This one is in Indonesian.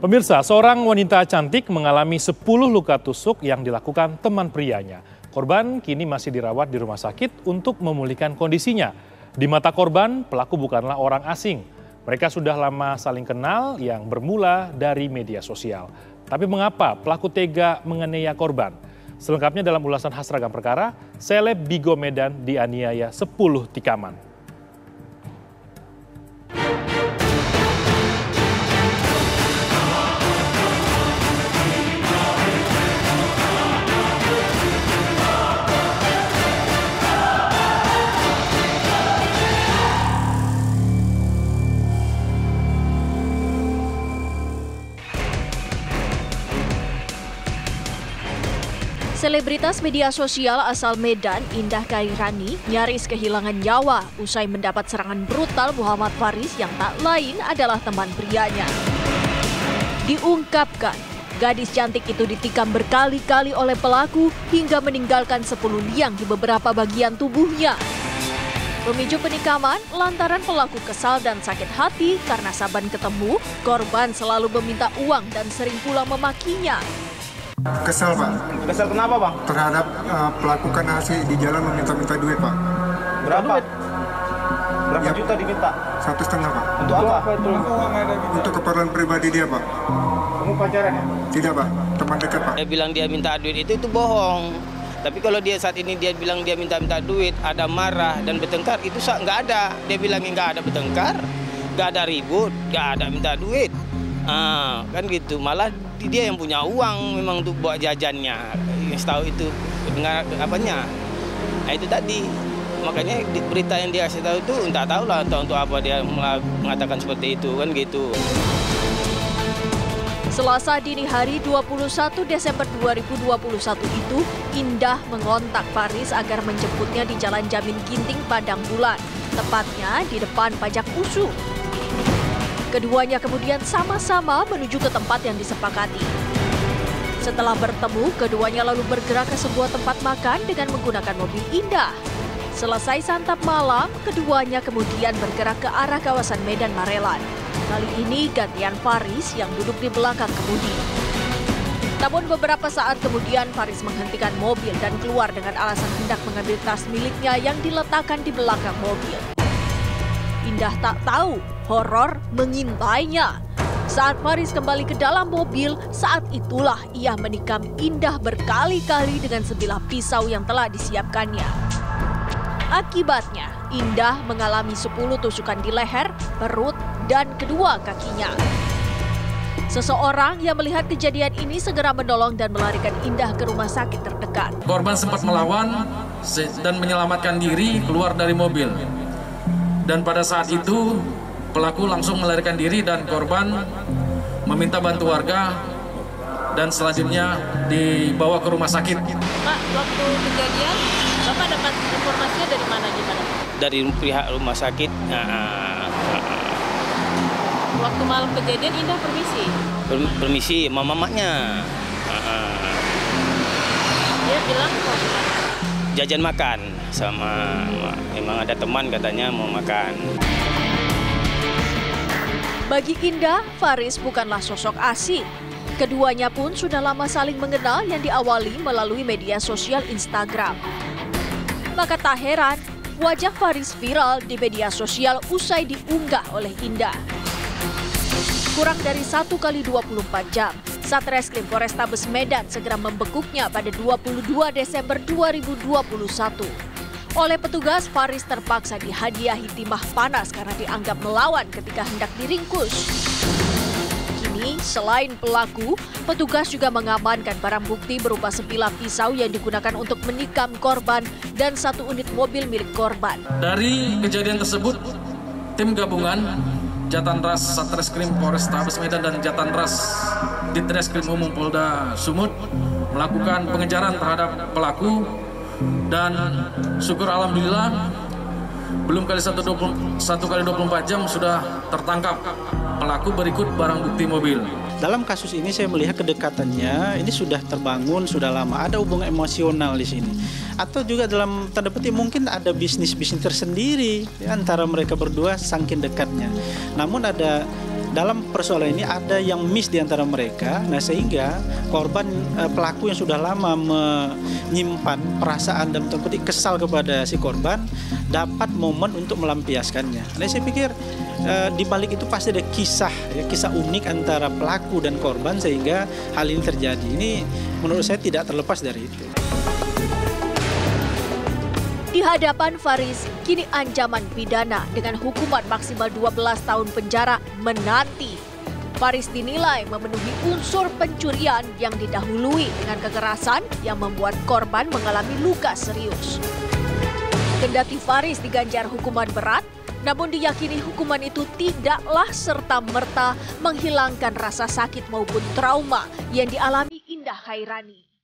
Pemirsa, seorang wanita cantik mengalami 10 luka tusuk yang dilakukan teman prianya. Korban kini masih dirawat di rumah sakit untuk memulihkan kondisinya. Di mata korban, pelaku bukanlah orang asing. Mereka sudah lama saling kenal yang bermula dari media sosial. Tapi mengapa pelaku tega menganiaya korban? Selengkapnya dalam ulasan khas Ragam Perkara, seleb Bigo Medan dianiaya 10 tikaman. Selebritas media sosial asal Medan, Indah Kairani, nyaris kehilangan nyawa usai mendapat serangan brutal Muhammad Faris yang tak lain adalah teman prianya. Diungkapkan, gadis cantik itu ditikam berkali-kali oleh pelaku hingga meninggalkan 10 liang di beberapa bagian tubuhnya. Pemicu penikaman lantaran pelaku kesal dan sakit hati karena saban ketemu, korban selalu meminta uang dan sering pula memakinya. Kesal, Pak. Kesal kenapa, Bang? Terhadap pelaku kan asli di jalan meminta-minta duit, Pak. Berapa? Berapa Ya, juta diminta? 1,5, Pak. Untuk apa itu? Untuk keperluan pribadi dia, Pak. Kamu pacaran ya? Tidak, Pak. Teman dekat, Pak. Dia bilang dia minta duit itu bohong. Tapi kalau dia saat ini dia bilang dia minta duit, ada marah dan bertengkar, itu nggak ada. Dia bilangnya nggak ada bertengkar, nggak ada ribut, nggak ada minta duit. Kan gitu. Malah dia yang punya uang memang untuk buat jajannya. Yang tahu itu dengar apanya. Nah itu tadi. Makanya berita yang dia kasih tahu itu entah tahu lah untuk apa dia mengatakan seperti itu kan gitu. Selasa dini hari 21 Desember 2021 itu, Indah mengontak Faris agar menjemputnya di Jalan Jamin Ginting, Padang Bulan, tepatnya di depan Pajak USU. Keduanya kemudian sama-sama menuju ke tempat yang disepakati. Setelah bertemu, keduanya lalu bergerak ke sebuah tempat makan dengan menggunakan mobil Indah. Selesai santap malam, keduanya kemudian bergerak ke arah kawasan Medan Marelan. Kali ini gantian Faris yang duduk di belakang kemudi. Namun beberapa saat kemudian Faris menghentikan mobil dan keluar dengan alasan hendak mengambil tas miliknya yang diletakkan di belakang mobil. Indah tak tahu, horor mengintainya. Saat Faris kembali ke dalam mobil, saat itulah ia menikam Indah berkali-kali dengan sebilah pisau yang telah disiapkannya. Akibatnya, Indah mengalami 10 tusukan di leher, perut, dan kedua kakinya. Seseorang yang melihat kejadian ini segera menolong dan melarikan Indah ke rumah sakit terdekat. Korban sempat melawan dan menyelamatkan diri keluar dari mobil. Dan pada saat itu, pelaku langsung melarikan diri dan korban meminta bantu warga dan selanjutnya dibawa ke rumah sakit. Pak, waktu kejadian, Bapak dapat informasinya dari mana gimana? Dari pihak rumah sakit. Waktu malam kejadian Indah permisi? Permisi sama mamanya. Dia bilang kok Jajan makan sama memang ada teman katanya mau makan. Bagi Indah, Faris bukanlah sosok asing. Keduanya pun sudah lama saling mengenal yang diawali melalui media sosial Instagram. Maka tak heran, wajah Faris viral di media sosial usai diunggah oleh Indah. Kurang dari 1 kali 24 jam, Satreskrim Polrestabes Medan segera membekuknya pada 22 Desember 2021. Oleh petugas, Faris terpaksa dihadiahi timah panas karena dianggap melawan ketika hendak diringkus. Kini, selain pelaku, petugas juga mengamankan barang bukti berupa sebilah pisau yang digunakan untuk menikam korban dan 1 unit mobil milik korban. Dari kejadian tersebut, tim gabungan Jatanras Satreskrim Polrestabes Medan dan Jatanras Ditreskrim Umum Polda Sumut melakukan pengejaran terhadap pelaku dan syukur alhamdulillah belum kali 1 kali 24 jam sudah tertangkap pelaku berikut barang bukti mobil. Dalam kasus ini saya melihat kedekatannya ini sudah terbangun, sudah lama, ada hubungan emosional di sini. Atau juga dalam tanda petik mungkin ada bisnis tersendiri ya, antara mereka berdua saking dekatnya. Namun ada dalam persoalan ini ada yang miss di antara mereka. Nah, sehingga korban pelaku yang sudah lama menyimpan perasaan dan kesal kepada si korban dapat momen untuk melampiaskannya. Nah, saya pikir di balik itu pasti ada kisah unik antara pelaku dan korban sehingga hal ini terjadi. Ini menurut saya tidak terlepas dari itu. Di hadapan Faris, kini ancaman pidana dengan hukuman maksimal 12 tahun penjara menanti. Faris dinilai memenuhi unsur pencurian yang didahului dengan kekerasan yang membuat korban mengalami luka serius. Kendati Faris diganjar hukuman berat, namun diyakini hukuman itu tidaklah serta-merta menghilangkan rasa sakit maupun trauma yang dialami Indah Khairani.